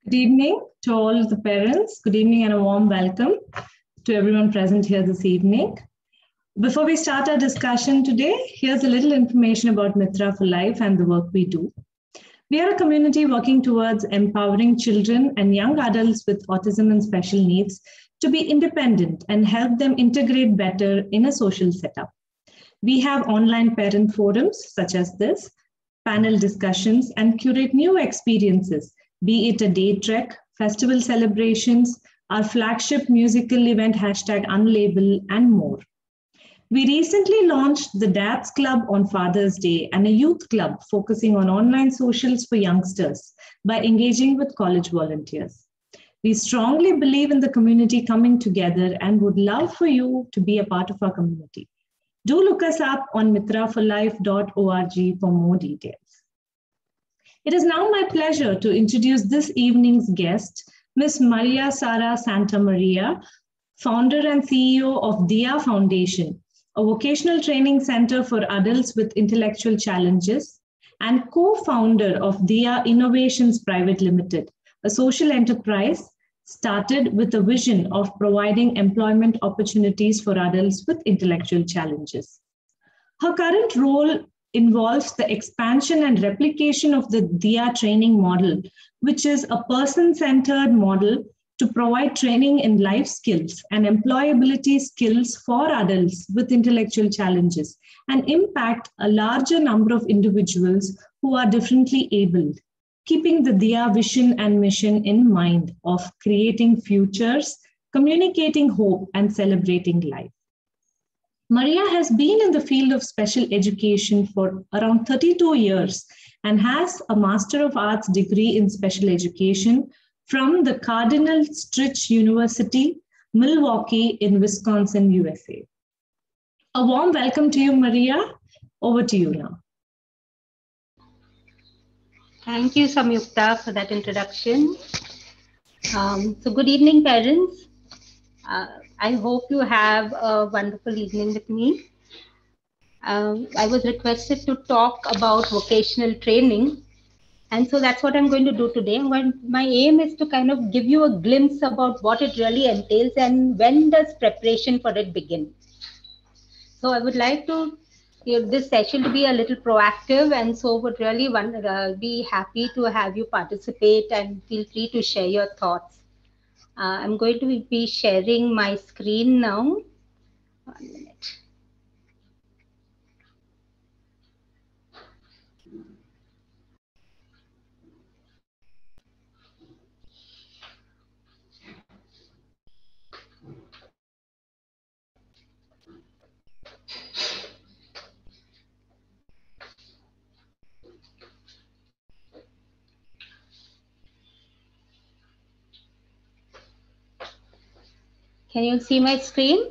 Good evening to all the parents. Good evening and a warm welcome to everyone present here this evening. Before we start our discussion today, here's a little information about Mitra for Life and the work we do. We are a community working towards empowering children and young adults with autism and special needs to be independent and help them integrate better in a social setup. We have online parent forums such as this, panel discussions, and curate new experiences, be it a day trek, festival celebrations, our flagship musical event #Unlabel, and more. We recently launched the Dads Club on Father's Day and a youth club focusing on online socials for youngsters by engaging with college volunteers. We strongly believe in the community coming together and would love for you to be a part of our community. Do look us up on mitraforlife.org for more details. It is now my pleasure to introduce this evening's guest, Ms. Maria Sara Santa Maria, founder and CEO of DIA Foundation, a vocational training center for adults with intellectual challenges, and co-founder of DIA Innovations Private Limited, a social enterprise started with a vision of providing employment opportunities for adults with intellectual challenges. Her current role involves the expansion and replication of the DIA training model, which is a person-centered model to provide training in life skills and employability skills for adults with intellectual challenges and impact a larger number of individuals who are differently abled, keeping the DIA vision and mission in mind of creating futures, communicating hope, and celebrating life. Maria has been in the field of special education for around 32 years and has a Master of Arts degree in special education from the Cardinal Stritch University, Milwaukee in Wisconsin, USA. A warm welcome to you, Maria. Over to you now. Thank you, Samyukta, for that introduction. So good evening, parents. I hope you have a wonderful evening with me. I was requested to talk about vocational training. And so that's what I'm going to do today. My aim is to kind of give you a glimpse about what it really entails and when does preparation for it begin. So I would like to this session to be a little proactive, and so would really be happy to have you participate and feel free to share your thoughts. I'm going to be sharing my screen now. 1 minute. Can you see my screen?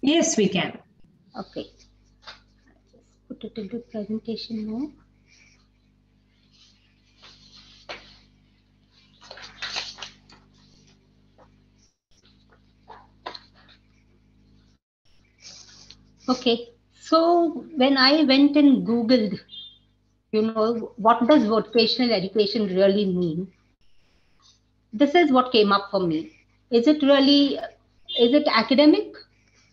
Yes, we can. Okay. Just put it into presentation mode. Okay. So when I went and Googled, what does vocational education really mean? This is what came up for me. Is it academic,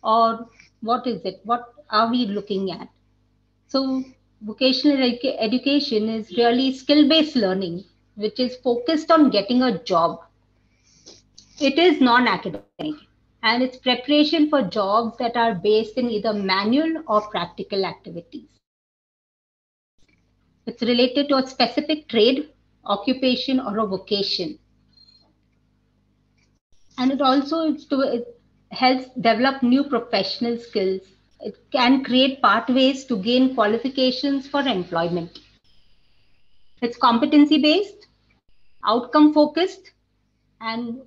or what is it? What are we looking at? So vocational education is really skill-based learning, which is focused on getting a job. It is non-academic, and it's preparation for jobs that are based in either manual or practical activities. It's related to a specific trade, occupation, or a vocation. And it also helps develop new professional skills. It can create pathways to gain qualifications for employment. It's competency-based, outcome-focused, and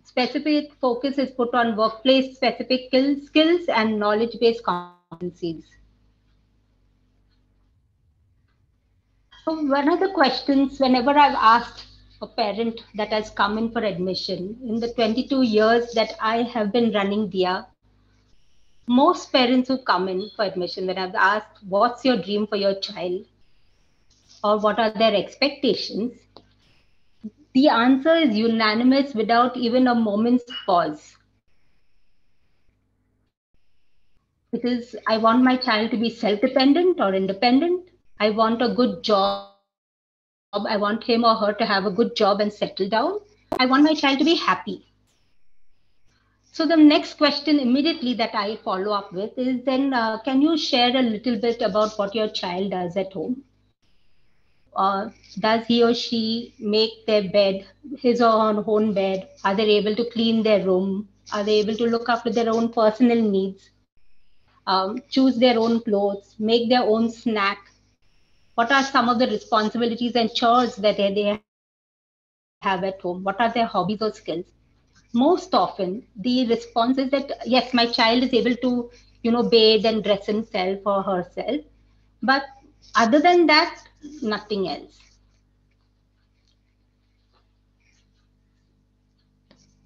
specific focus is put on workplace-specific skills and knowledge-based competencies. So one of the questions, whenever I've asked a parent that has come in for admission, in the 22 years that I have been running DIA, most parents who come in for admission, when I've asked, what's your dream for your child? or what are their expectations, the answer is unanimous without even a moment's pause. Because I want my child to be self-dependent or independent. I want a good job. I want him or her to have a good job and settle down. I want my child to be happy. So the next question immediately that I follow up with is then, can you share a little bit about what your child does at home? Does he or she make their bed, his or her own bed? Are they able to clean their room? Are they able to look after their own personal needs? Choose their own clothes, make their own snack? What are some of the responsibilities and chores that they have at home? What are their hobbies or skills? Most often, the response is that yes, my child is able to, bathe and dress himself or herself, but other than that, nothing else.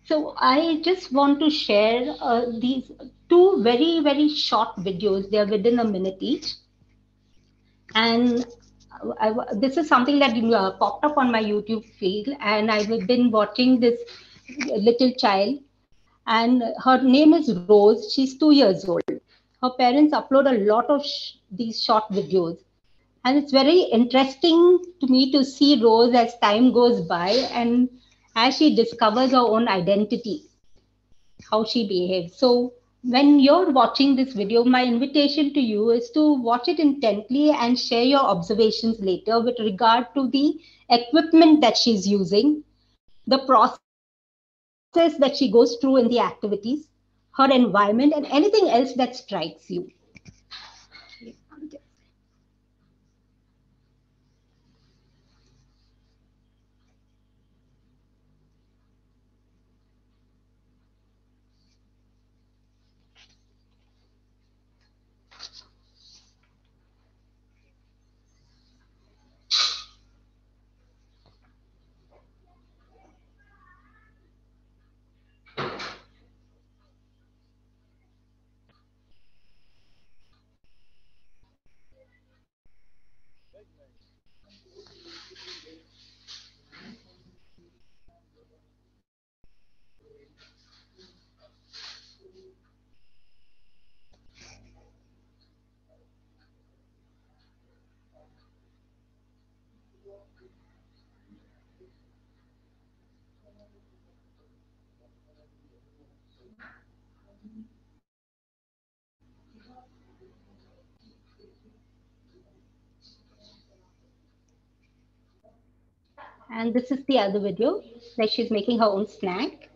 So I just want to share these two very, very short videos. They are within a minute each. And this is something that popped up on my YouTube feed, and I've been watching this little child, and her name is Rose. She's 2 years old. Her parents upload a lot of these short videos, and it's very interesting to me to see Rose as time goes by and as she discovers her own identity, how she behaves. So when you're watching this video, my invitation to you is to watch it intently and share your observations later with regard to the equipment that she's using, the process that she goes through in the activities, her environment, and anything else that strikes you. And this is the other video that she's making her own snack.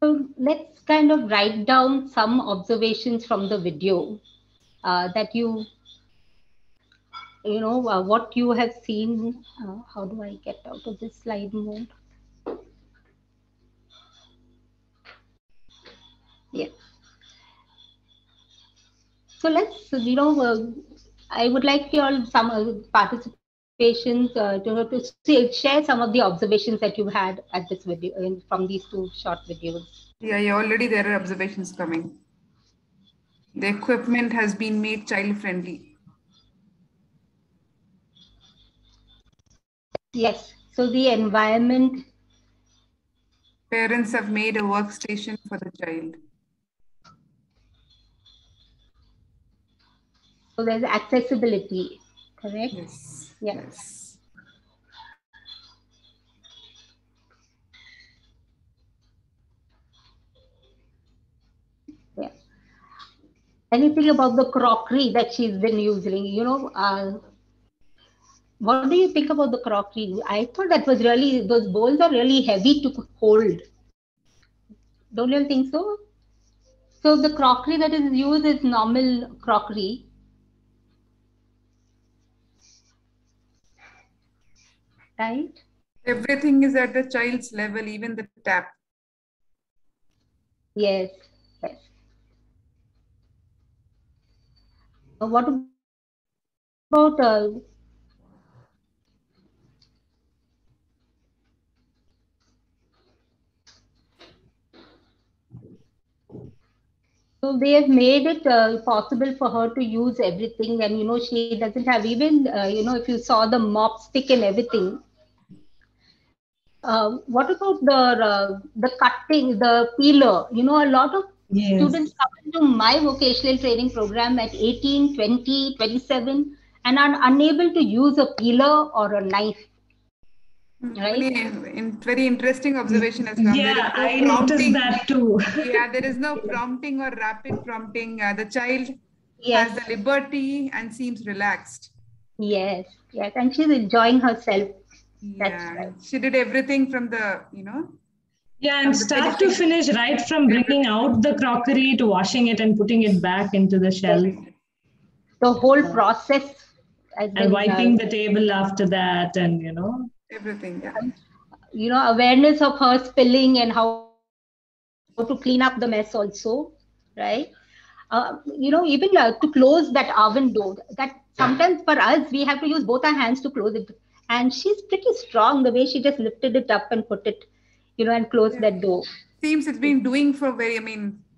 So let's kind of write down some observations from the video that what you have seen. How do I get out of this slide mode? Yeah. So let's, I would like you all some participations to share some of the observations that you had at this video from these two short videos. Yeah, already there are observations coming. The equipment has been made child friendly. Yes, so the environment. Parents have made a workstation for the child. So there's accessibility, correct? Yes. Yeah. Yes. Yeah. Anything about the crockery that she's been using? What do you think about the crockery? I thought that was really, those bowls are really heavy to hold. Don't you think so? So the crockery that is used is normal crockery. Right? Everything is at the child's level, even the tap. Yes. Yes. What about so they have made it possible for her to use everything, and she doesn't have even if you saw the mop stick and everything. What about the cutting, the peeler? A lot of students come into my vocational training program at 18, 20, 27 and are unable to use a peeler or a knife. Right? Very interesting observation has come. Yeah, I noticed that too. Yeah, there is no prompting or rapid prompting. The child Yes. has the liberty and seems relaxed. Yes, yes, and she's enjoying herself. Yeah, that's right. She did everything from the, Yeah, and start to finish, right from bringing out the crockery to washing it and putting it back into the shelf. The whole process. And wiping the table after that, and everything. Yeah. Awareness of her spilling and how to clean up the mess also, right? Even to close that oven door, that sometimes for us, we have to use both our hands to close it. And she's pretty strong the way she just lifted it up and put it, and closed that door. Seems it's been doing for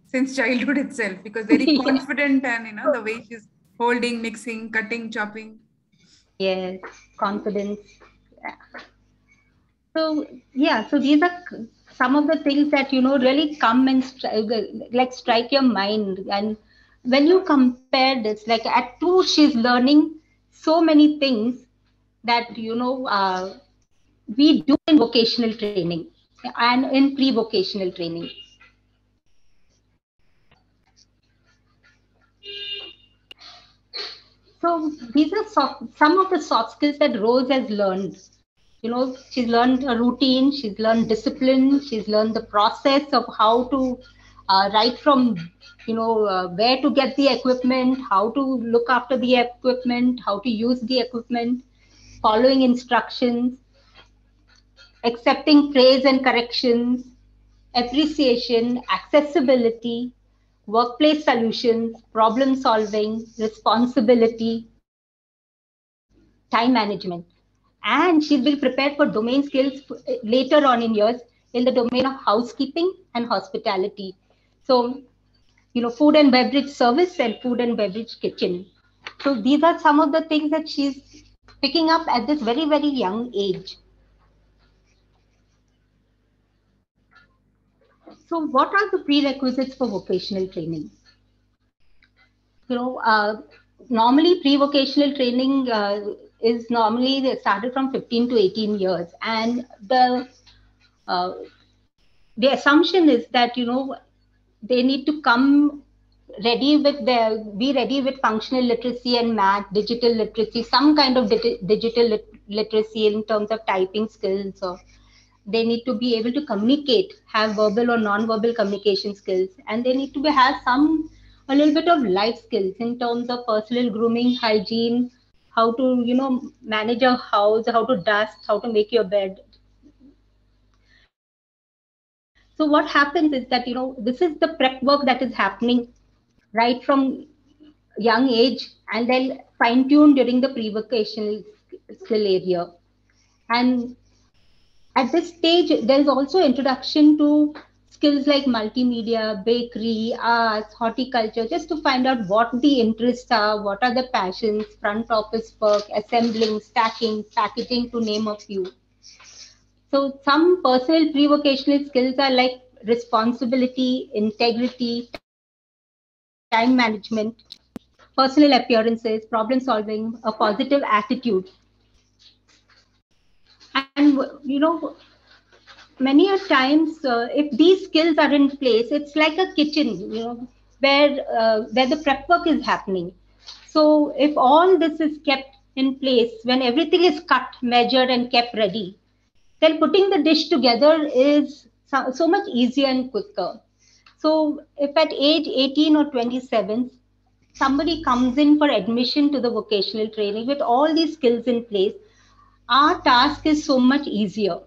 since childhood itself, because very confident and, the way she's holding, mixing, cutting, chopping. Yes, confidence. Yeah. So, so these are some of the things that, really come and strike your mind. And when you compare this, like at 2, she's learning so many things that, we do in vocational training and in pre-vocational training. So these are some of the soft skills that Rose has learned. She's learned a routine, she's learned discipline, she's learned the process of how to right from, where to get the equipment, how to look after the equipment, how to use the equipment, following instructions, accepting praise and corrections, appreciation, accessibility, workplace solutions, problem solving, responsibility, time management. And she's been prepared for domain skills later on in years in the domain of housekeeping and hospitality. So, food and beverage service and food and beverage kitchen. So these are some of the things that she's picking up at this very, very young age. So what are the prerequisites for vocational training? Normally pre-vocational training is normally started from 15 to 18 years. And the assumption is that, they need to come be ready with functional literacy and math, digital literacy, some kind of digital literacy in terms of typing skills or They need to be able to communicate, have verbal or non-verbal communication skills, and they need to have a little bit of life skills in terms of personal grooming, hygiene, how to, manage a house, how to dust, how to make your bed. So what happens is that, this is the prep work that is happening right from young age, and then fine-tuned during the pre-vocational skill area. And at this stage, there is also introduction to skills like multimedia, bakery, arts, horticulture, just to find out what the interests are, what are the passions, front office work, assembling, stacking, packaging, to name a few. So some personal pre-vocational skills are like responsibility, integrity, time management, personal appearances, problem solving, a positive attitude. And, many a times, if these skills are in place, it's like a kitchen, where the prep work is happening. So if all this is kept in place, when everything is cut, measured, and kept ready, then putting the dish together is so much easier and quicker. So if at age 18 or 27, somebody comes in for admission to the vocational training with all these skills in place, our task is so much easier.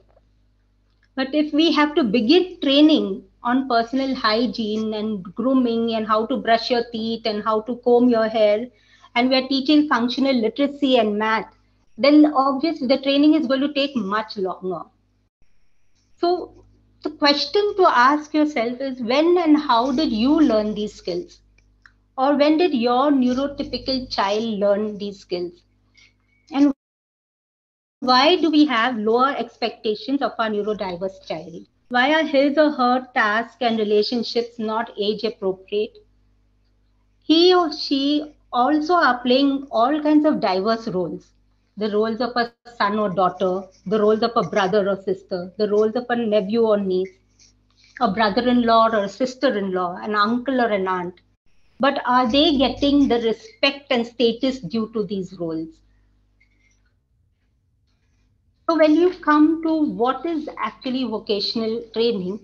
But if we have to begin training on personal hygiene and grooming and how to brush your teeth and how to comb your hair, and we're teaching functional literacy and math, then obviously the training is going to take much longer. So the question to ask yourself is, when and how did you learn these skills? Or when did your neurotypical child learn these skills? And why do we have lower expectations of our neurodiverse child? Why are his or her tasks and relationships not age appropriate? He or she also are playing all kinds of diverse roles. The roles of a son or daughter, the roles of a brother or sister, the roles of a nephew or niece, a brother-in-law or a sister-in-law, an uncle or an aunt. But are they getting the respect and status due to these roles? So when you come to what is actually vocational training,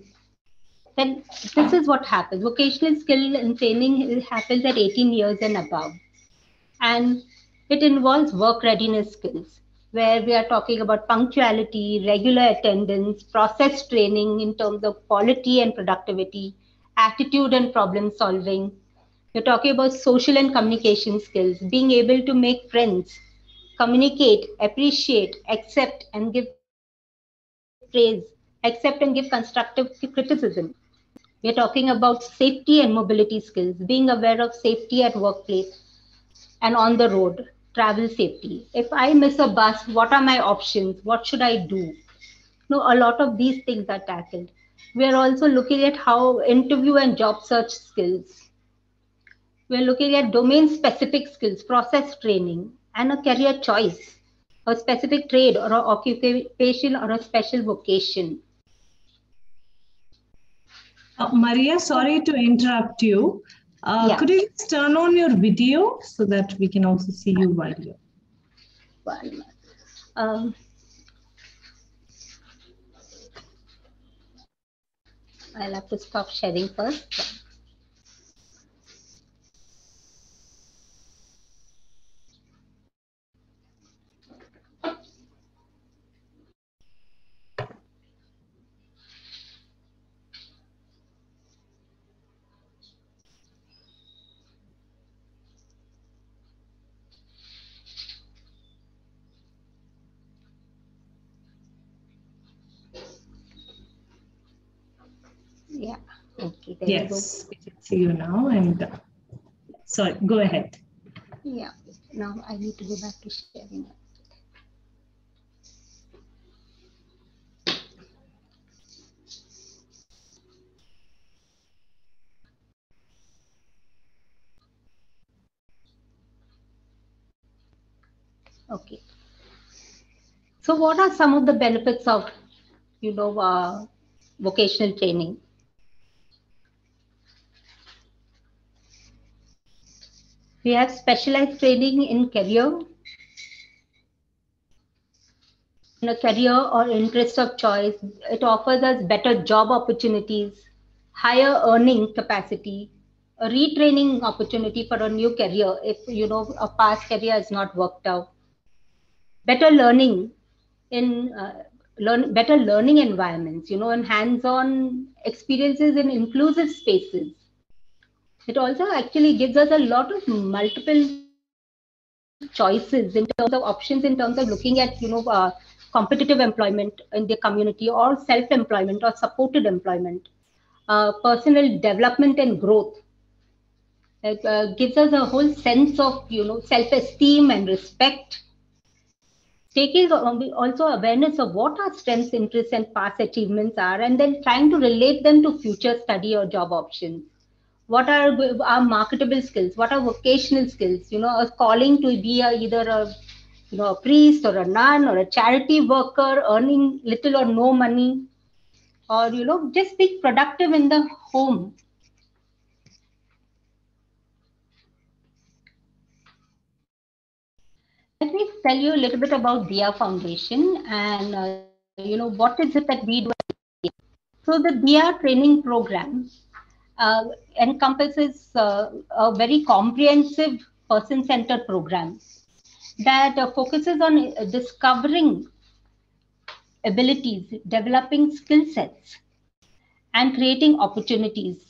then this is what happens. Vocational skill and training happens at 18 years and above. And it involves work readiness skills, where we are talking about punctuality, regular attendance, process training in terms of quality and productivity, attitude and problem solving. We're talking about social and communication skills, being able to make friends, communicate, appreciate, accept and give praise, accept and give constructive criticism. We are talking about safety and mobility skills, being aware of safety at workplace and on the road, travel safety. If I miss a bus, what are my options? What should I do? No, a lot of these things are tackled. We are also looking at how interview and job search skills. We're looking at domain specific skills, process training, and a career choice, a specific trade or an occupation or a special vocation. Maria, sorry to interrupt you. Yeah. Could you just turn on your video so that we can also see you while you're... I'll have to stop sharing first. Yeah. Okay. There Yes, we can see you now. And sorry, go ahead. Yeah. Now I need to go back to sharing. Okay. So what are some of the benefits of, vocational training? We have specialized training in career, career or interest of choice. It offers us better job opportunities, higher earning capacity, a retraining opportunity for a new career if a past career has not worked out, better learning in better learning environments, and hands-on experiences in inclusive spaces. It also actually gives us a lot of multiple choices in terms of options, in terms of looking at competitive employment in the community, or self-employment, or supported employment, personal development and growth. It gives us a whole sense of self-esteem and respect. Taking also awareness of what our strengths, interests, and past achievements are, and then trying to relate them to future study or job options. What are our marketable skills? What are vocational skills? A calling to be either a priest or a nun or a charity worker, earning little or no money, or just be productive in the home. Let me tell you a little bit about Diya Foundation and what is it that we do. So the Diya training program encompasses a very comprehensive person-centered program that focuses on discovering abilities, developing skill sets, and creating opportunities.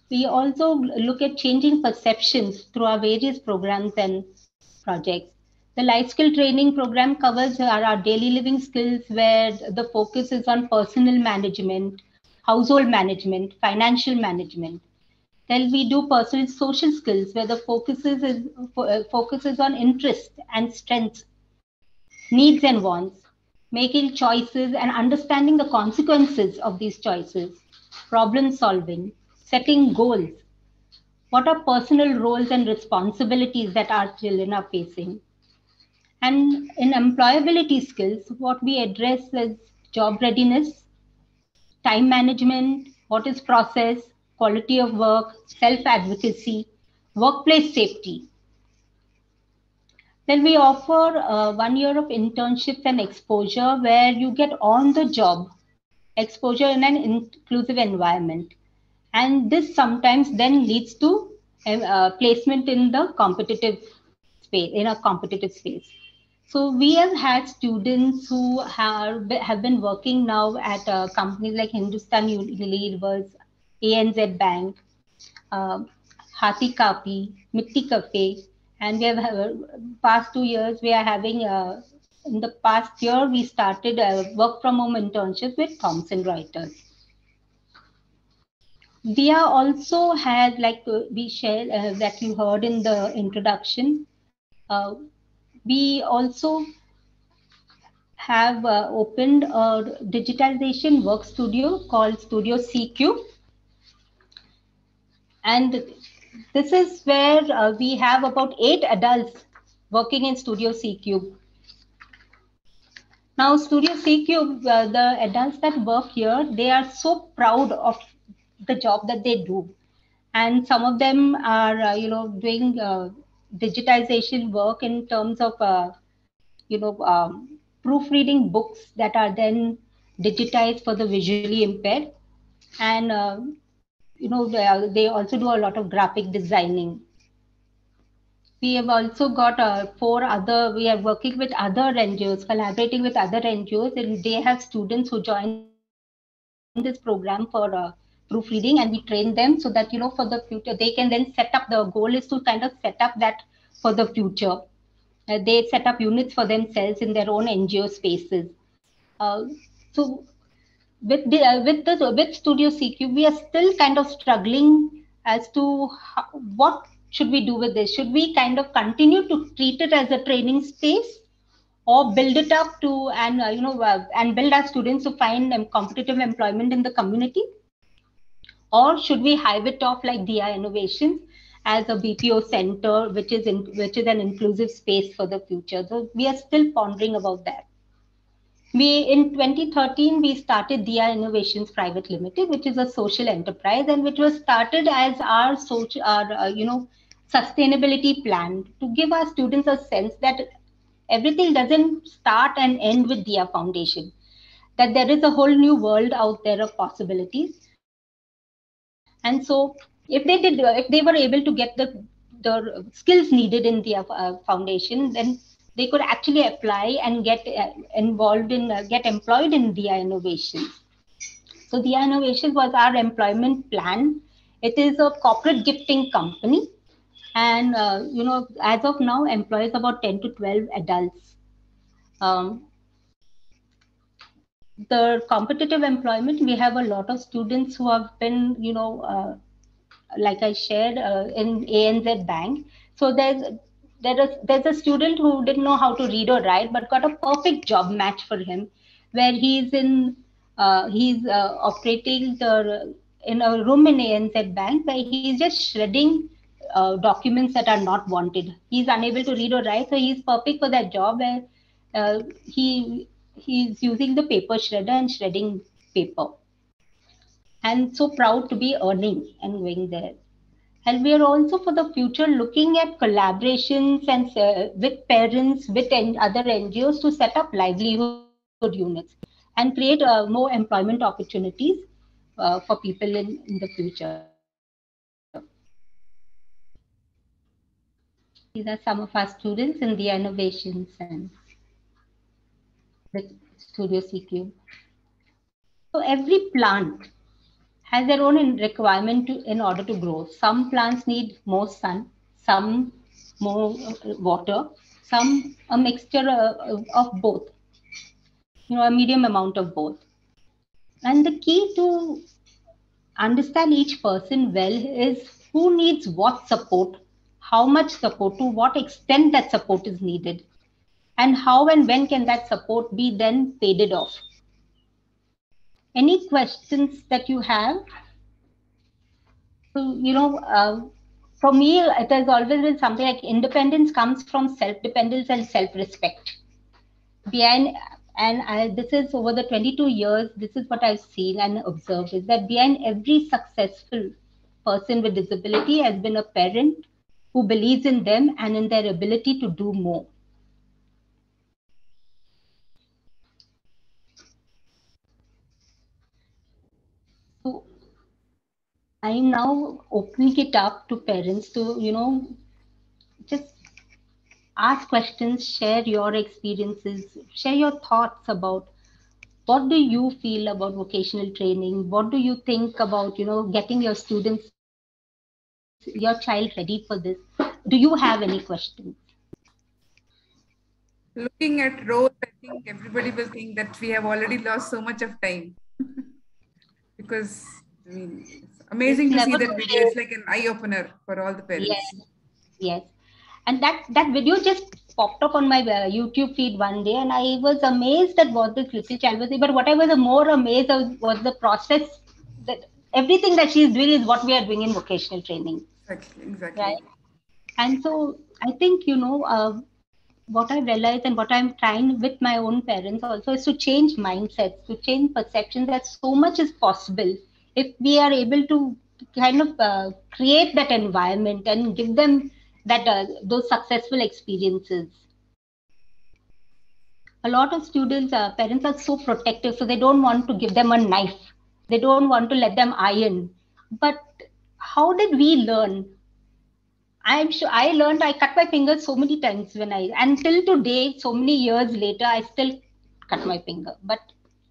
We also look at changing perceptions through our various programs and projects. The life skill training program covers our daily living skills, where the focus is on personal management, household management, financial management. Then we do personal social skills, where the focuses on interest and strengths, needs and wants, making choices and understanding the consequences of these choices, problem solving, setting goals. What are personal roles and responsibilities that our children are facing? And in employability skills, what we address is job readiness, time management, what is process, quality of work, self-advocacy, workplace safety. Then we offer 1 year of internships and exposure, where you get on the job exposure in an inclusive environment. And this sometimes then leads to placement in the competitive space, in a competitive space. So we have had students who have been working now at companies like Hindustan Unilever, ANZ Bank, Hati Kapi, Mitti Cafe, and we have past 2 years we are having in the past year we started a work from home internship with Thomson Reuters. Diya also has, like we shared that you heard in the introduction, we also have opened a digitization work studio called Studio CQ. And this is where we have about 8 adults working in Studio CQ. Now, Studio CQ, the adults that work here, they are so proud of the job that they do. And some of them are, doing digitization work in terms of, proofreading books that are then digitized for the visually impaired. And, they also do a lot of graphic designing. We have also got 4 other, we are working with other NGOs, collaborating with other NGOs, and they have students who join this program for proofreading, and we train them so that, for the future, they can then set up, the goal is to kind of set up that for the future. They set up units for themselves in their own NGO spaces. So with Studio CQ, we are still kind of struggling as to what should we do with this. Should we kind of continue to treat it as a training space, or build it up to and and build our students to find competitive employment in the community, or should we hive it off like Diya Innovations as a BPO center, which is an inclusive space for the future? So we are still pondering about that. In 2013, we started Diya Innovations Private Limited, which is a social enterprise, and which was started as our sustainability plan, to give our students a sense that everything doesn't start and end with Dia Foundation. That there is a whole new world out there of possibilities. And so if they were able to get the skills needed in the foundation, then they could actually apply and get involved in, get employed in Dia Innovations. So Dia Innovations was our employment plan. It is a corporate gifting company. And, as of now, employs about 10 to 12 adults. Um, the competitive employment, we have a lot of students who have been, like I shared in ANZ Bank. So there's a student who didn't know how to read or write, but got a perfect job match for him, where he's operating in a room in ANZ Bank where he's just shredding documents that are not wanted. He's unable to read or write, so he's perfect for that job where he's using the paper shredder and shredding paper. And so proud to be earning and going there. And we are also for the future looking at collaborations and with parents, with other NGOs to set up livelihood units and create more employment opportunities for people in the future. These are some of our students in the innovations and with Studio CQ. So every plant has their own requirement in order to grow. Some plants need more sun, some more water, some a mixture of both, a medium amount of both. And the key to understand each person well is who needs what support, how much support, to what extent that support is needed, and how and when can that support be then faded off. Any questions that you have? So, for me, it has always been something like independence comes from self-dependence and self-respect. This is over the 22 years, this is what I've seen and observed, is that behind every successful person with disability has been a parent who believes in them and in their ability to do more. So I'm now opening it up to parents to, just ask questions, share your experiences, share your thoughts about what do you feel about vocational training? What do you think about, getting your students, your child ready for this? Do you have any questions? Looking at roles, I think everybody will think that we have already lost so much of time. Because, I mean, it's amazing to see that video. It's like an eye opener for all the parents. Yes. And that video just popped up on my YouTube feed one day, and I was amazed at what this little child was saying. But what I was more amazed of was the process, that everything that she's doing is what we are doing in vocational training. Exactly. Right. And so I think, what I realized and what I'm trying with my own parents also is to change mindsets, to change perceptions, that so much is possible if we are able to kind of create that environment and give them that those successful experiences. A lot of students, parents are so protective, so they don't want to give them a knife. They don't want to let them iron. But how did we learn? I'm sure I learned, I cut my fingers so many times until today, so many years later, I still cut my finger. But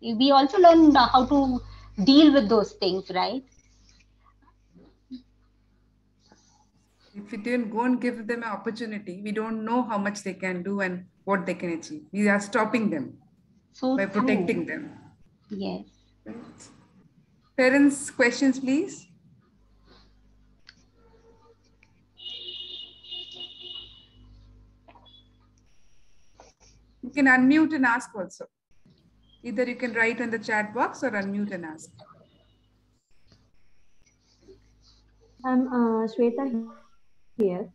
we also learn how to deal with those things, right? If we don't go and give them an opportunity, we don't know how much they can do and what they can achieve. We are stopping them by protecting them. Yes. Right. Parents, questions, please. You can unmute and ask also. Either you can write on the chat box or unmute and ask. I'm Shweta here.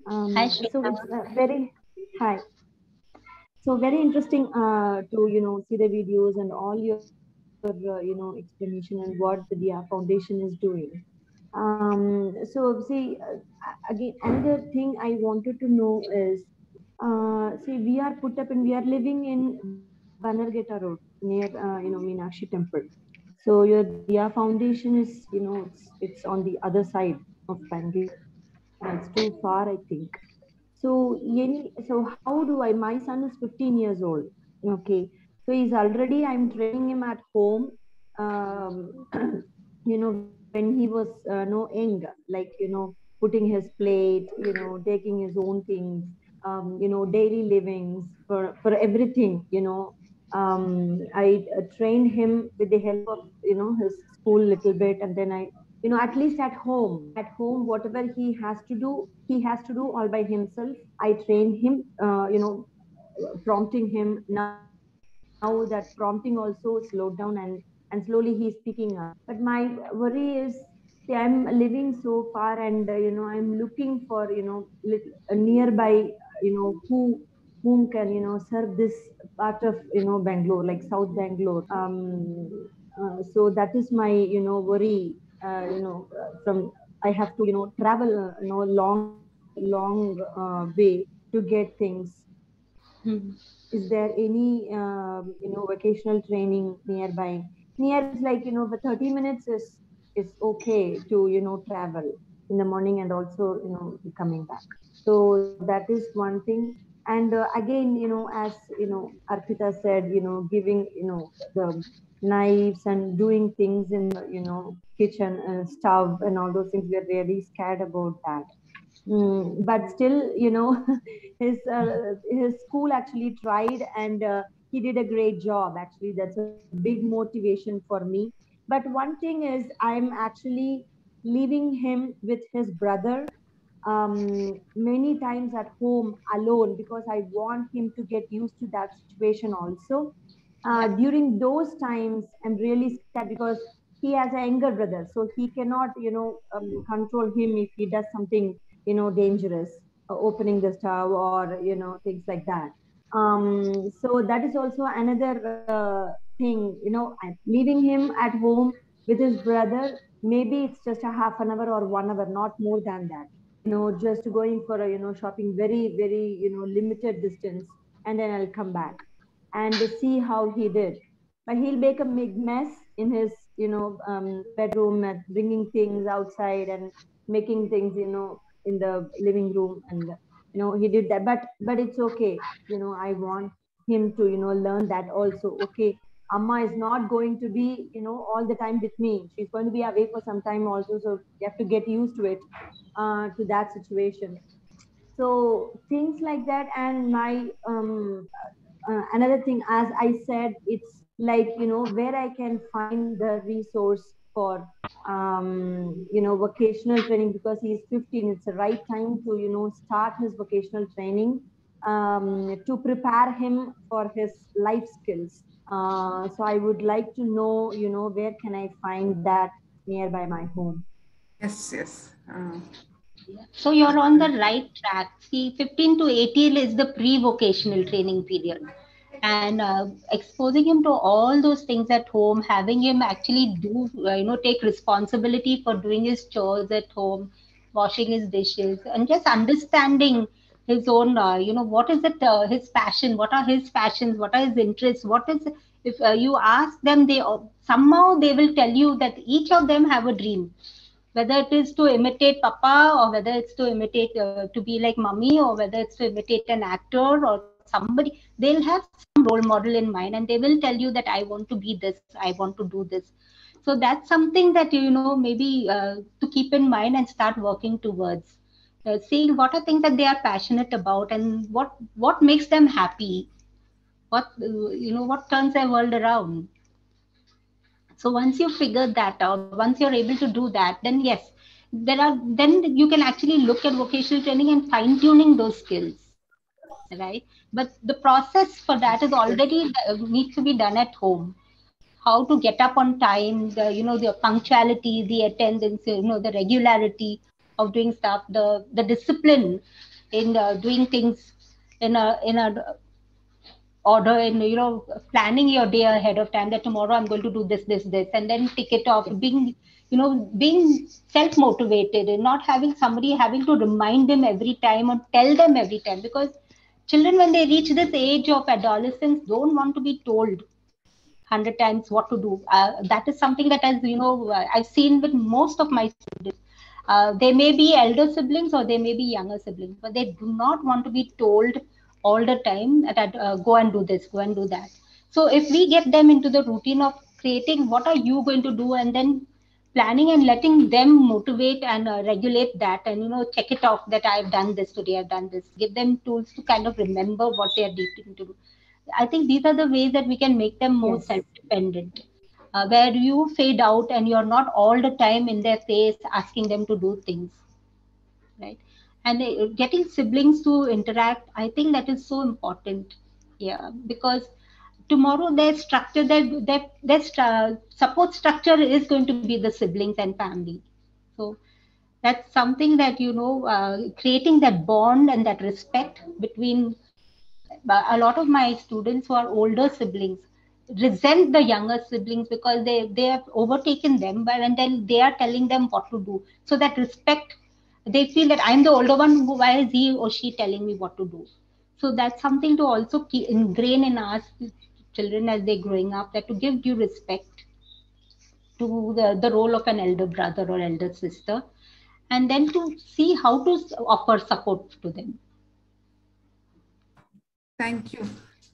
Hi, Shweta. So it's hi. So very interesting to see the videos and all your explanation and what the DIA Foundation is doing. So see again, another thing I wanted to know is See, we are put up and we are living in Bannergeta Road near, Meenakshi Temple. So your Diya Foundation is, it's on the other side of Bangalore. It's too far, I think. So how do I? My son is 15 years old. Okay, so he's already. I'm training him at home. Um, when he was no young, like putting his plate, taking his own things, daily livings for everything. I trained him with the help of his school little bit, and then I at least at home whatever he has to do all by himself. I train him prompting him. Now that prompting also slowed down, and slowly he's picking up. But my worry is, see, I'm living so far, and I'm looking for nearby, whom can serve this part of Bangalore, like South Bangalore. So that is my worry. From I have to travel long way to get things. Hmm. Is there any vocational training nearby? Near is like the 30 minutes is okay to travel in the morning and also coming back. So that is one thing. And again, as Arpita said, giving the knives and doing things in the kitchen and stove and all those things, we're really scared about that. But still, his school actually tried, and he did a great job. Actually, that's a big motivation for me. But one thing is, I'm actually leaving him with his brother many times at home alone, because I want him to get used to that situation also. Yeah. During those times, I'm really scared because he has a younger brother, so he cannot, control him if he does something, dangerous, opening the stove or, things like that. So that is also another thing, I'm leaving him at home with his brother. Maybe it's just a half an hour or 1 hour, not more than that. Just going for a, shopping very, very, limited distance, and then I'll come back and see how he did. But he'll make a big mess in his, bedroom, and bringing things outside and making things, in the living room, and he did that. But it's okay. I want him to, learn that also. Okay, Amma is not going to be, all the time with me. She's going to be away for some time also. So you have to get used to it, to that situation. So things like that. And my another thing, as I said, it's like where I can find the resource for vocational training, because he's 15. It's the right time to start his vocational training, to prepare him for his life skills. So I would like to know, where can I find that nearby my home? Yes. So you're on the right track. See, 15 to 18 is the pre-vocational training period. And exposing him to all those things at home, having him actually do, take responsibility for doing his chores at home, washing his dishes, and just understanding his own, what is it, his passion, what are his passions, what are his interests, what is, if you ask them, somehow they will tell you that each of them have a dream, whether it is to imitate papa, or whether it's to imitate to be like mummy, or whether it's to imitate an actor or somebody. They'll have some role model in mind, and they will tell you that I want to be this, I want to do this. So that's something that maybe to keep in mind and start working towards, seeing what are things that they are passionate about, and what makes them happy, what what turns their world around. So once you figure that out, once you're able to do that, then yes, then you can actually look at vocational training and fine tuning those skills, right? But the process for that is already needs to be done at home. How to get up on time, the punctuality, the attendance, the regularity of doing stuff, the discipline in doing things in a order, and planning your day ahead of time, that tomorrow I'm going to do this, and then tick it off, being self motivated, and not having somebody having to remind them every time or tell them every time, because children, when they reach this age of adolescence, don't want to be told 100 times what to do. That is something that, as you know, I've seen with most of my students. They may be elder siblings or they may be younger siblings, but they do not want to be told all the time that go and do this, go and do that. So if we get them into the routine of creating what are you going to do, and then planning and letting them motivate and regulate that, and check it off that I've done this today, I've done this, give them tools to kind of remember what they are needing to do. I think these are the ways that we can make them more Yes. self-dependent, where you fade out and you're not all the time in their face asking them to do things, right? And getting siblings to interact, I think that is so important. Yeah, because tomorrow their structure, their support structure is going to be the siblings and family. So that's something that, creating that bond and that respect between a lot of my students who are older siblings resent the younger siblings because they have overtaken them, but and then they are telling them what to do. So that respect, they feel that I'm the older one, why is he or she telling me what to do? So that's something to also keep ingrain in our children as they're growing up, that to give due respect to the role of an elder brother or elder sister, and then to see how to offer support to them. Thank you.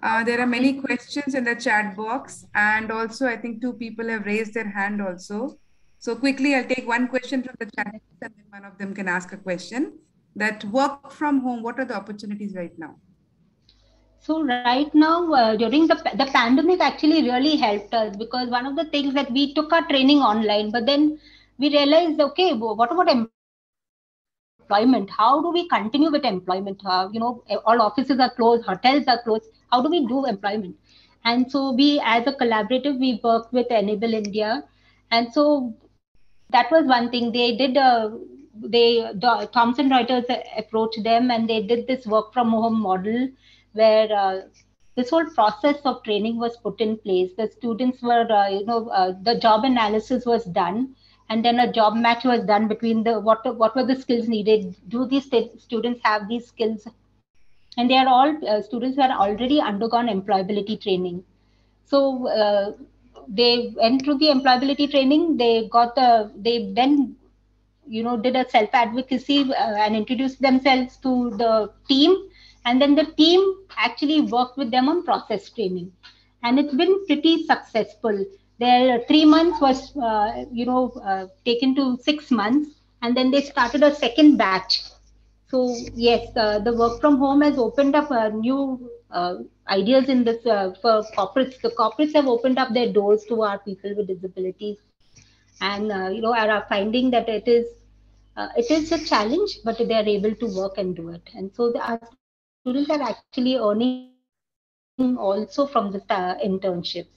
There are many questions in the chat box, and also I think 2 people have raised their hand also. So quickly, I'll take one question from the chat box, and then one of them can ask a question. That work from home, what are the opportunities right now? So right now, during the pandemic, actually really helped us, because one of the things that we took our training online, but then we realized, okay, what about employment? How do we continue with employment? All offices are closed, hotels are closed. How do we do employment? And so we, as a collaborative, we worked with Enable India, and so that was one thing they did. Thomson Reuters approached them, and they did this work from home model, where this whole process of training was put in place. The students were, the job analysis was done, and then a job match was done between the what were the skills needed. Do these students have these skills? And they are all students who had already undergone employability training. So they went through the employability training. They then did a self advocacy and introduced themselves to the team, and then the team actually worked with them on process training, and it's been pretty successful. Their 3 months was taken to 6 months, and then they started a second batch. So yes, the work from home has opened up new ideas in this for corporates. The corporates have opened up their doors to our people with disabilities, and are finding that it is a challenge, but they are able to work and do it. And so our students are actually earning also from the internships.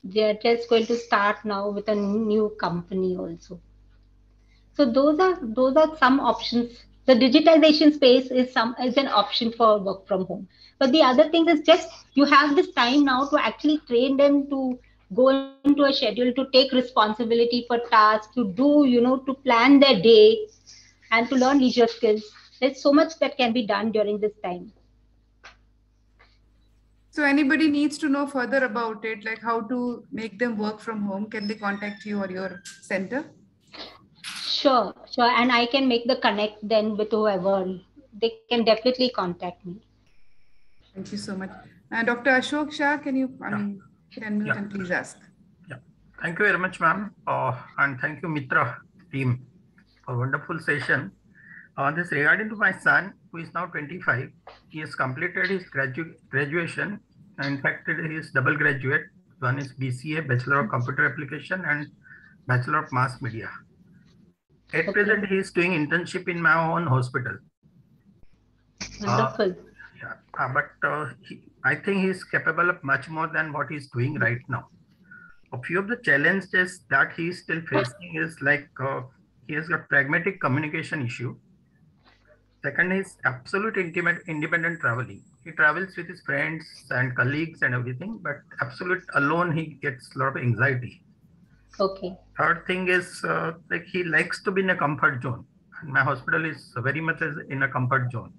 They are just going to start now with a new company also. So those are some options. The digitization space is an option for work from home. But the other thing is, just you have this time now to actually train them to go into a schedule, to take responsibility for tasks, to do, to plan their day, and to learn leisure skills. There's so much that can be done during this time. So anybody needs to know further about it, like how to make them work from home, can they contact you or your center? Sure. And I can make the connect then with whoever. They can definitely contact me. Thank you so much. Dr. Ashok Shah, can you unmute and please ask? Yeah. Thank you very much, ma'am. And thank you, Mitra team, for a wonderful session. This regarding to my son, who is now 25. He has completed his graduation. In fact, he is double graduate. One is BCA, Bachelor of Computer Application, and Bachelor of Mass Media. At present, he is doing internship in my own hospital. Wonderful. I think he is capable of much more than what he is doing right now. A few of the challenges that he is still facing is like he has got pragmatic communication issue. Second is absolute independent traveling. He travels with his friends and colleagues and everything, but absolute alone, he gets a lot of anxiety. Okay. Third thing is like he likes to be in a comfort zone. And my hospital is very much in a comfort zone.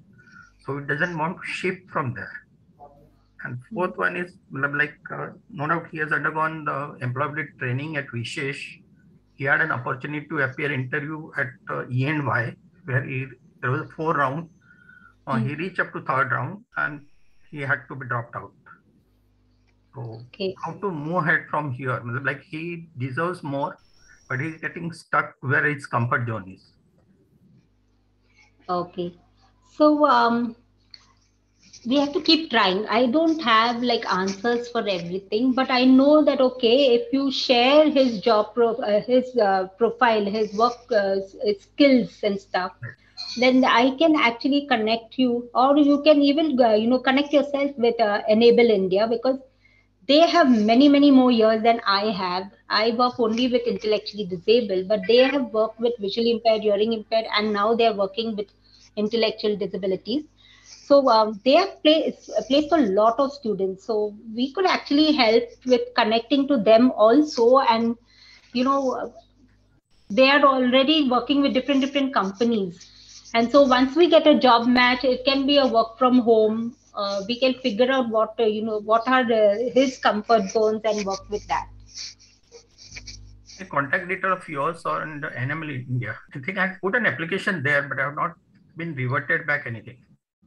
so it doesn't want to shift from there. And fourth one is like no doubt he has undergone the employability training at Vishesh. He had an opportunity to appear interview at E&Y where there was a 4 round. He reached up to 3rd round and he had to be dropped out. So how to move ahead from here? Like he deserves more, but he's getting stuck where his comfort zone is. Okay. So we have to keep trying. I don't have like answers for everything, but I know that, okay, if you share his profile, his work skills and stuff, then I can actually connect you, or you can even connect yourself with Enable India, because they have many more years than I have. I work only with intellectually disabled, but they have worked with visually impaired, hearing impaired, and now they are working with intellectual disabilities. So they have placed a lot of students. So we could actually help with connecting to them also, and they are already working with different companies. And so once we get a job match, it can be a work from home. We can figure out what what are his comfort zones and work with that. A contact detail of yours or in the Enable India. I think I put an application there, but I have not been reverted back anything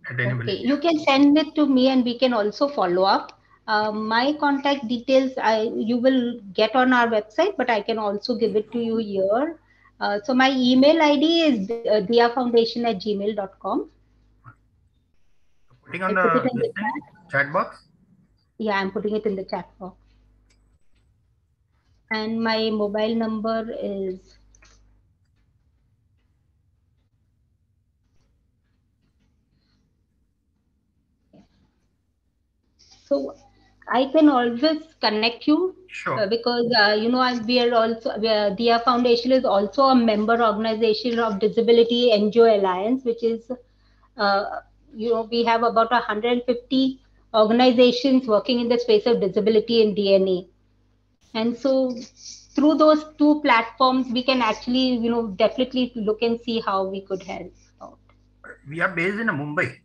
at Enable Okay, India. you can send it to me and we can also follow up. My contact details you will get on our website, but I can also give it to you here. So my email ID is diafoundation@gmail.com. Putting on the chat box? Yeah, I'm putting it in the chat box. And my mobile number is so I can always connect you. Sure. Because Dia Foundation is also a member organization of Disability NGO Alliance, which is we have about 150 organizations working in the space of disability and DNA. And so through those two platforms, we can actually, definitely look and see how we could help out. We are based in Mumbai.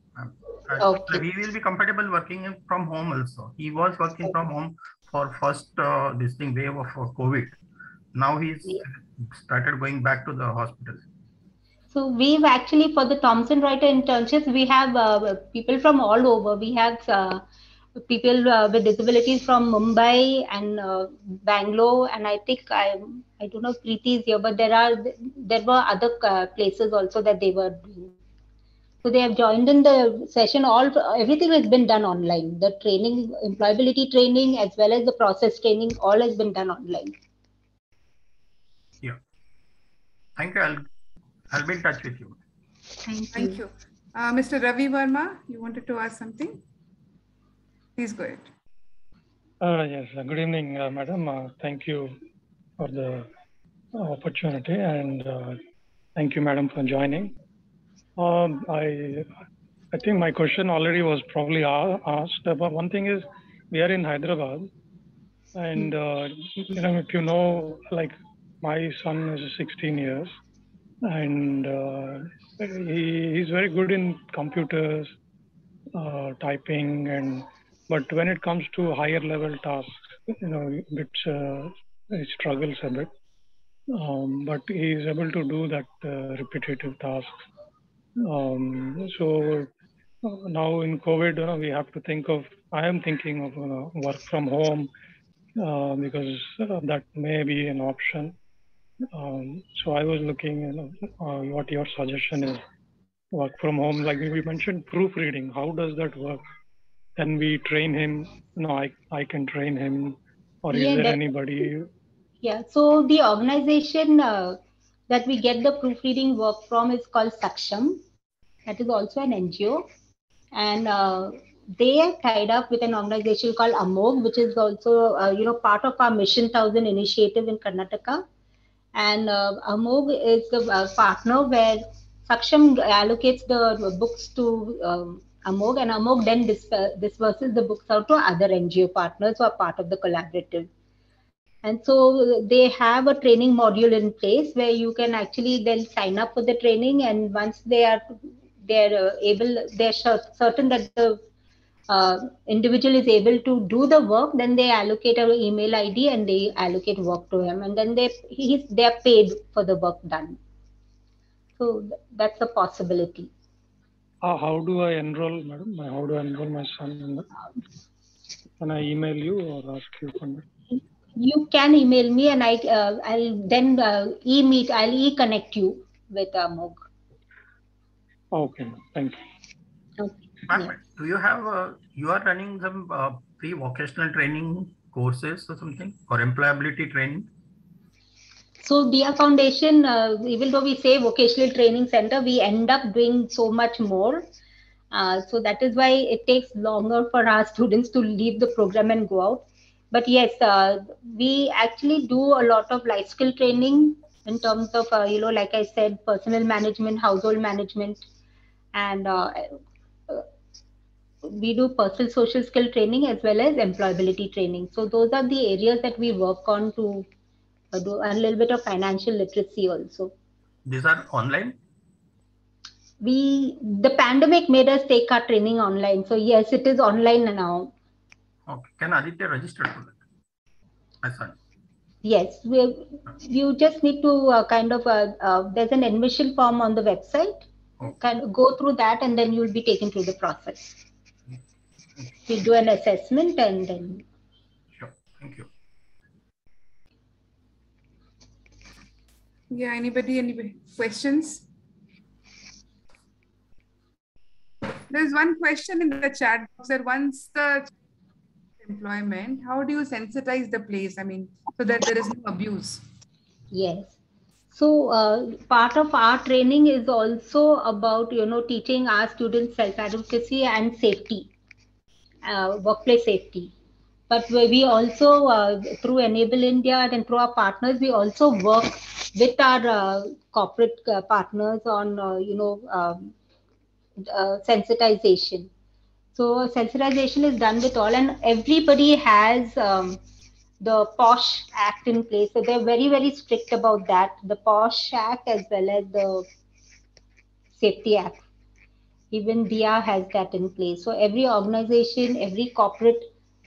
Okay. He will be comfortable working from home also. He was working from home for first wave of COVID. Now he's started going back to the hospital. So we've actually, for the Thomson Reuters internships, we have people from all over. We have people with disabilities from Mumbai and Bangalore, and I think I don't know if Preeti is here, but there were other places also that they were doing. So they have joined in the session. Everything has been done online. The training, employability training, as well as the process training, all has been done online. Yeah. Thank you. I'll be in touch with you. Thank you. Mr. Ravi Verma, you wanted to ask something? Please go ahead. Yes. Good evening, madam. Thank you for the opportunity, and thank you, madam, for joining. I think my question already was probably asked, but one thing is, we are in Hyderabad, and if you know, like my son is 16 years, and he's very good in computers, typing, but when it comes to higher level tasks, he struggles a bit. But he is able to do that repetitive tasks. So now in COVID, we have to think of. I am thinking of work from home because that may be an option. So I was looking, what your suggestion is. Work from home, like we mentioned, proofreading. How does that work? Can we train him? No, I can train him, or is there anybody? Yeah. So the organization that we get the proofreading work from is called Saksham. That is also an NGO, and they are tied up with an organization called Amog, which is also part of our Mission 1000 initiative in Karnataka. And Amog is the partner where Saksham allocates the books to Amog, and Amog then disperses the books out to other NGO partners who are part of the collaborative. And so they have a training module in place where you can actually then sign up for the training, and once they are they're certain that the individual is able to do the work, then they allocate an email ID and they allocate work to him, and then they're paid for the work done. So that's a possibility. How do I enroll, madam? How do I enroll my son in that? Can I email you or ask you for that? You can email me, and I'll then I'll e-connect you with Amog. Okay, thank you. Okay. Ma'am, Yes. do you have, you are running some pre-vocational training courses or something, or employability training? So Dia Foundation, even though we say vocational training center, we end up doing so much more. So that is why it takes longer for our students to leave the program and go out. But yes, we actually do a lot of life skill training in terms of, like I said, personal management, household management, and we do personal social skill training as well as employability training. So those are the areas that we work on to do a little bit of financial literacy also. These are online? The pandemic made us take our training online. So yes, it is online now. Okay. Can Aditya register for that? My son. Yes, you just need to there's an admission form on the website. Okay. Kind of go through that, and then you'll be taken through the process. We do an assessment, and then. Sure. Thank you. Yeah, anybody questions? There's one question in the chat box that once the employment, how do you sensitize the place? I mean, so that there is no abuse. Yes. So part of our training is also about, teaching our students self-advocacy and safety, workplace safety. But we also, through Enable India and through our partners, we also work with our corporate partners on, sensitization. So sensitization is done with all, and everybody has the POSH Act in place. So they're very, very strict about that. The POSH Act as well as the Safety Act. Even DIA has that in place. So every organization, every corporate,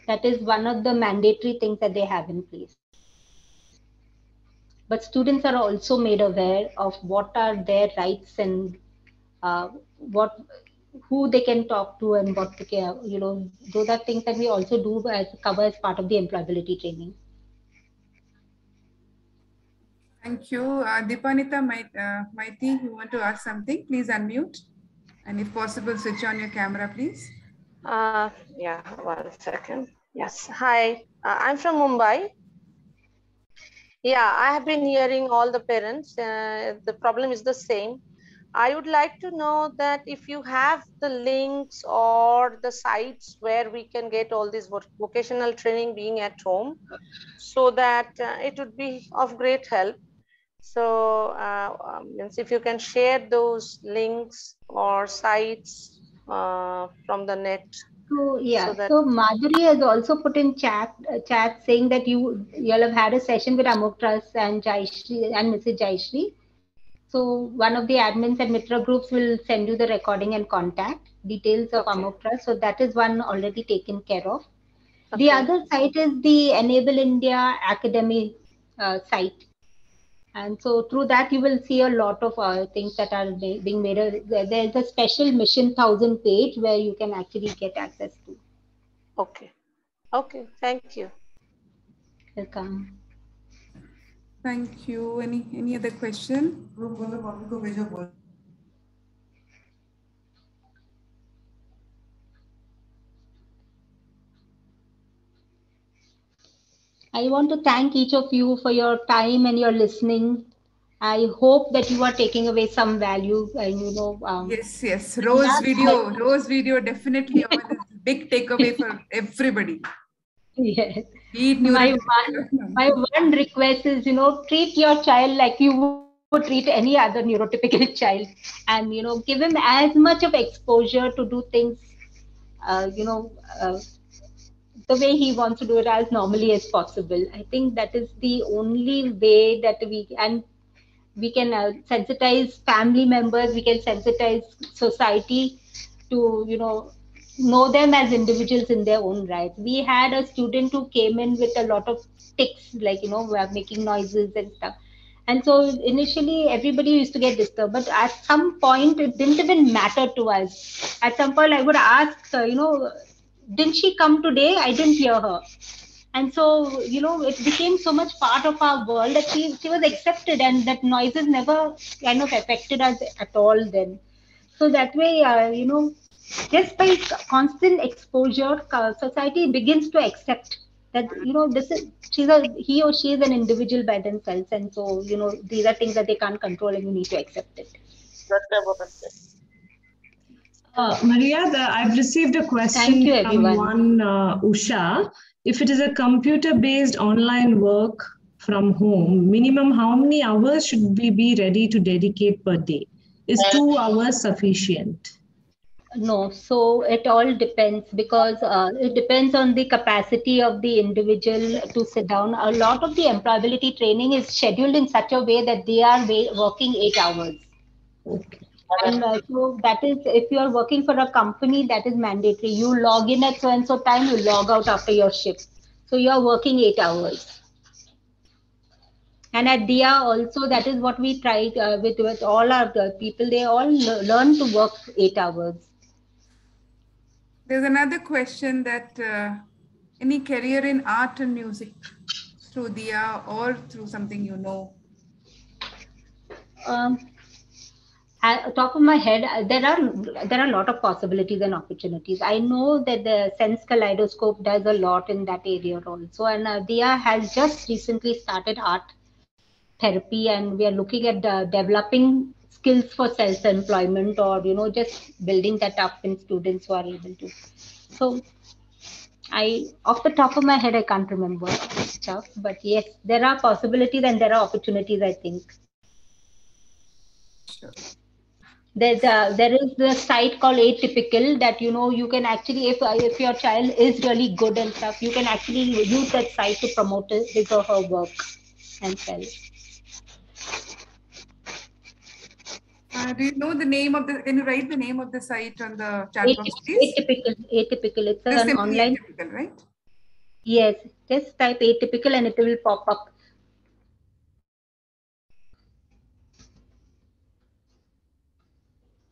that is one of the mandatory things that they have in place. But students are also made aware of what are their rights and who they can talk to and what those are things that we also do cover as part of the employability training. Thank you. Deepanita Maiti, you want to ask something? Please unmute. And if possible, switch on your camera, please. Yeah, 1 second. Yes. Hi, I'm from Mumbai. Yeah, I have been hearing all the parents. The problem is the same. I would like to know that if you have the links or the sites where we can get all this vocational training being at home, so that it would be of great help. So if you can share those links or sites from the net. So yeah, so Madhuri has also put in chat saying that you'll have had a session with Amog Trust and Jayashree and Mrs. Jayashree. So one of the admins at Mitra Groups will send you the recording and contact details of Amog Trust. So that is one already taken care of. Okay. The other site is the Enable India Academy site. And so through that, you will see a lot of things that are being made. There's a special Mission 1000 page where you can actually get access to. Okay. Okay. Thank you. Welcome. Thank you. Any other question? I want to thank each of you for your time and your listening. I hope that you are taking away some value. And yes. Rose video definitely a big takeaway for everybody. Yes. My one request is, treat your child like you would treat any other neurotypical child, and give him as much of exposure to do things, the way he wants to do it as normally as possible. I think that is the only way that we, and we can sensitize family members, we can sensitize society to, know them as individuals in their own right. We had a student who came in with a lot of tics, like, were making noises and stuff. And so initially everybody used to get disturbed, but at some point it didn't even matter to us. At some point I would ask, didn't she come today? I didn't hear her. And so, it became so much part of our world that she was accepted, and that noises never kind of affected us at all then. So that way, just by constant exposure, society begins to accept that, this is, he or she is an individual by themselves. And so, these are things that they can't control and you need to accept it. Maria, I've received a question from one Usha. If it is a computer-based online work from home, minimum how many hours should we be ready to dedicate per day? Is 2 hours sufficient? No, so it all depends, because it depends on the capacity of the individual to sit down. A lot of the employability training is scheduled in such a way that they are working 8 hours. Okay. And so that is, if you are working for a company, that is mandatory. You log in at so and so time, you log out after your shift. So you are working 8 hours. And at DIA also, that is what we tried with all our people. They all learn to work 8 hours. There's another question that any career in art and music through DIA or through something At the top of my head, there are a lot of possibilities and opportunities. I know that the Sense Kaleidoscope does a lot in that area also, and DIA has just recently started art therapy, and we are looking at developing skills for self-employment, or just building that up in students who are able to. So off the top of my head, I can't remember stuff, but yes, there are possibilities and there are opportunities, I think. Sure. There is the site called Atypical that, you can actually, if your child is really good and stuff, you can actually use that site to promote his or her work and sell. Do you know the name of the, can you write the name of the site on the chat box, please? Atypical. It's Just an online. Atypical, right? Yes, just type Atypical and it will pop up.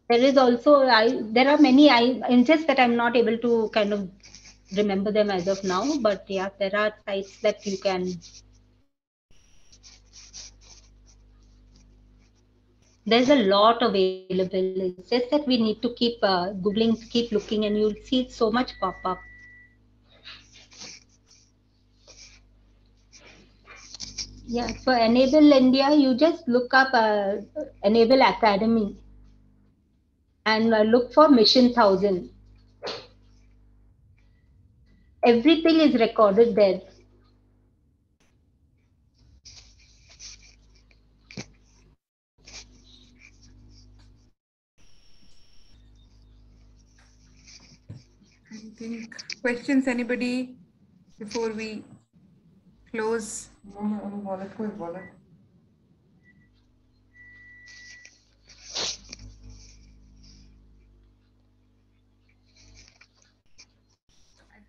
There is also, there are many, it's just that I'm not able to kind of remember them as of now, but yeah, there are sites that you can. There's a lot available. It's just that we need to keep Googling, keep looking, and you'll see so much pop up. Yeah, for Enable India, you just look up Enable Academy and look for Mission 1000. Everything is recorded there. I think questions, anybody, before we close? I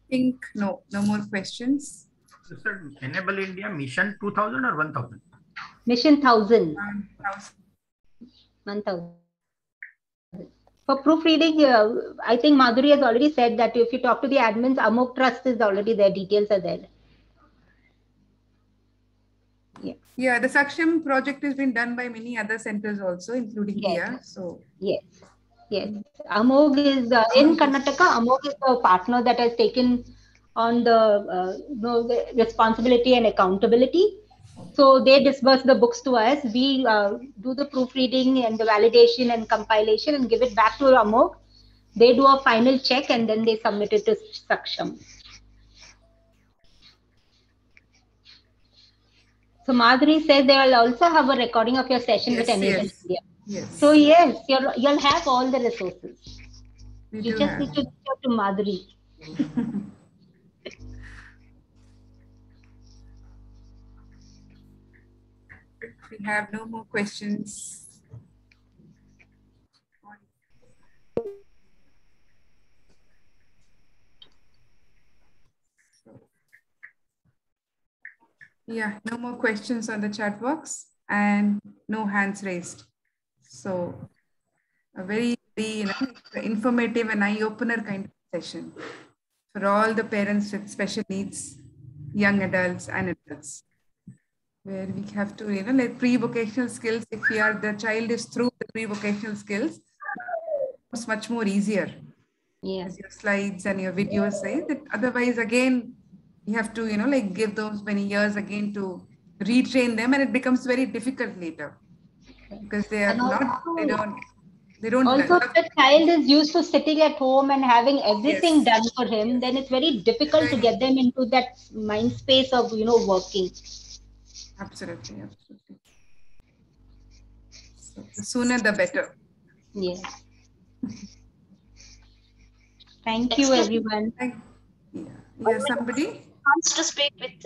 think no more questions. You said Enable India Mission 2000 or 1000? Mission 1000. 1000. For proofreading, I think Madhuri has already said that if you talk to the admins, Amok Trust is already there, details are there. Yeah, the Saksham project has been done by many other centers also, including DIA. So yes. Amog is in Karnataka. Amog is the partner that has taken on the responsibility and accountability. So they disburse the books to us. We do the proofreading and the validation and compilation and give it back to Amog. They do a final check and then they submit it to Saksham. So Madhuri says they will also have a recording of your session with Enable India. Yes. So yes, you'll have all the resources. You just need to talk to Madhuri. We have no more questions. Yeah, no more questions on the chat box and no hands raised. So a very, informative and eye-opener kind of session for all the parents with special needs, young adults and adults, where we have to, like pre-vocational skills. If the child is through the pre-vocational skills, it's much more easier. Yeah. As your slides and your videos say that. Otherwise, again, you have to, like give those many years again to retrain them, and it becomes very difficult later because they are they don't also, if the child is used to sitting at home and having everything done for him, then it's very difficult to get them into that mind space of, working. Absolutely. So the sooner the better. Yes. Thank you, everyone. Yeah, somebody wants to speak with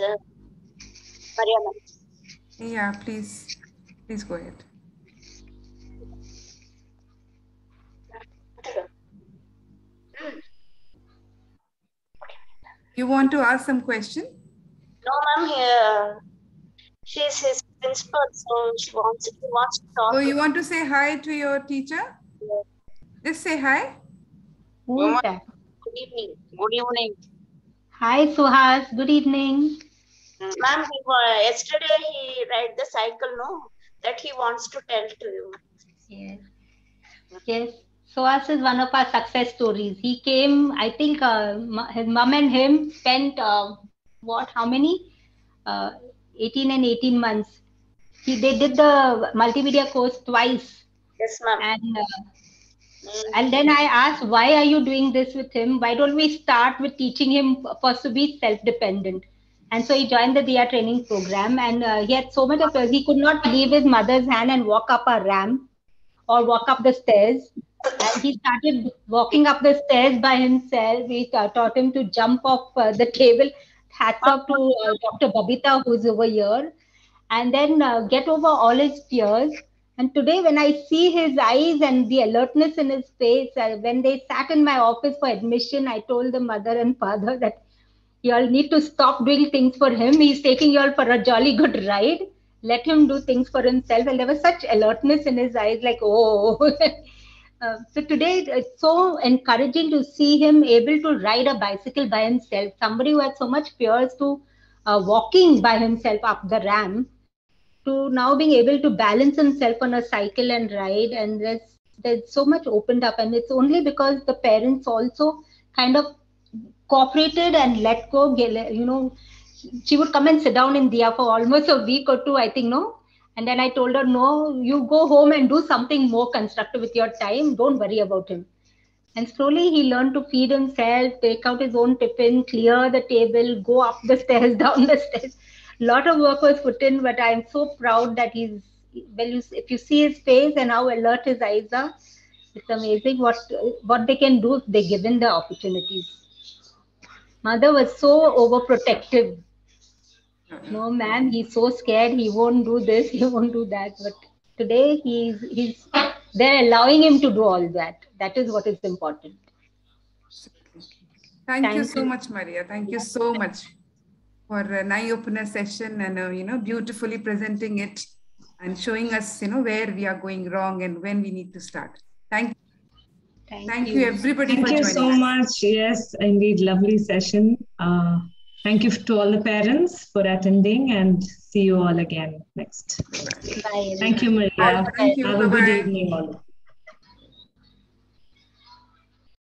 Maria. Yeah, please go ahead. You want to ask some question? No, ma'am. She's his principal, so he wants to talk. Oh, you want to say hi to your teacher? Yeah. Just say hi. Who is that? Good evening. Good evening. Hi, Suhas. Good evening. Ma'am, yesterday he ride the cycle, no? That he wants to tell to you. Yes. Suhas is one of our success stories. He came, I think his mom and him spent, how many? 18 and 18 months. They did the multimedia course twice. Yes, ma'am. And then I asked, why are you doing this with him? Why don't we start with teaching him first to be self-dependent? And so he joined the Diya training program, and he had so much of it. He could not leave his mother's hand and walk up a ramp or walk up the stairs. And he started walking up the stairs by himself. We taught him to jump off the table. Hats off to Dr. Babita, who's over here. And then get over all his fears. And today, when I see his eyes and the alertness in his face, when they sat in my office for admission, I told the mother and father that you all need to stop doing things for him. He's taking you all for a jolly good ride. Let him do things for himself. And there was such alertness in his eyes, like, oh. So today, it's so encouraging to see him able to ride a bicycle by himself. Somebody who had so much fears to walking by himself up the ramp, to now being able to balance himself on a cycle and ride. And there's so much opened up, and it's only because the parents also kind of cooperated and let go. She would come and sit down in Diya for almost a week or two, I think, no? And then I told her, no, you go home and do something more constructive with your time. Don't worry about him. And slowly he learned to feed himself, take out his own tiffin, clear the table, go up the stairs, down the stairs. A lot of work was put in, but I'm so proud that if you see his face and how alert his eyes are, it's amazing what they can do if they're given the opportunities. Mother was so overprotective. No, ma'am, he's so scared. He won't do this. He won't do that. But today they're allowing him to do all that. That is what is important. Thank you so much, Maria. Thank you so much for an eye-opener session and beautifully presenting it and showing us where we are going wrong and when we need to start. Thank you everybody for joining us. Thank you so much. Yes, indeed, lovely session. Thank you to all the parents for attending, and see you all again next. Bye. Thank you, Maria. Thank you. Have a good evening all.